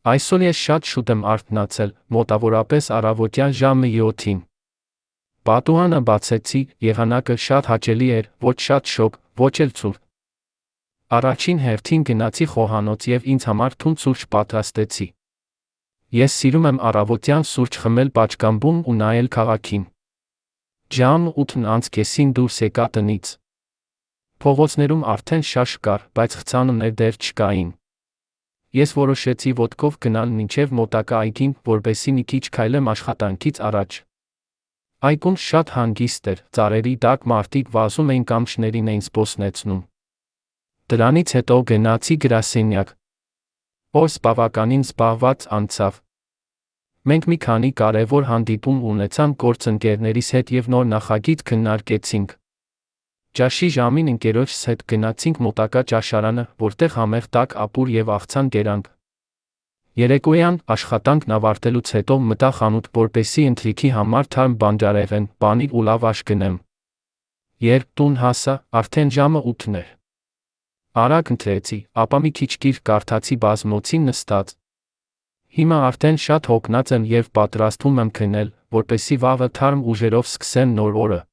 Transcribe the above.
Այսօր ես շատ շուտ եմ արթնացել, մոտավորապես առավոտյան ժամը 7-ին։ Պատուհանը բացեցի, եղանակը շատ հաճելի էր, ոչ շատ շոգ, ոչ էլ ցուրտ։ Առաջին հերթին գնացի խոհանոց եւ ինձ համար թունդ սուրճ պատրաստեցի։ Ես սիրում եմ առավոտյան սուրճ խմել պատշգամբում ու նայել քաղաքին։ Ժամը 8-ն անց կեսին դուրս եկա տնից։ Փողոցներում արդեն շաշ կար, բայց խցանումներ դեռ չկային։ Ես որոշեցի ոտքով գնալ մինչև մոտակա այգին, որպեսզի մի քիչ քայլեմ աշխատանքից առաջ։ Այգուն շատ հանգիստ էր, ծառերի տակ մարդիկ վազում էին կամ շներին էին զբոսնեցնում։ Դրանից հետո գնացի գրասենյակ։ Օրս բավականին զբաղված անցավ։ Մենք մի քանի կարևոր հանդիպում ունեցանք գործընկերներիս հետ եւ նոր նախագիծ քննարկեցինք։ Ճաշի ժամին ընկերոջս հետ գնացինք մոտակա ճաշարանը, որտեղ համեղ տաք ապուր եւ աղցան կերանք։ Երեկոյան աշխատանքն ավարտելուց հետո մտա խանութ, որպեսզի ընթրիքի համար թարմ բանջարեղեն, պանիր ու լավաշ գնեմ։ Երբ տուն հասա, արդեն ժամը 8-ն էր։ Արագ ընթրեցի, ապա մի քիչ գիրք կարդացի բազմոցին նստած։ Հիմա արդեն շատ հոգնած եմ եւ պատրաստվում եմ քնել, որպեսզի վաղը թարմ ուժերով սկսեմ նոր օրը։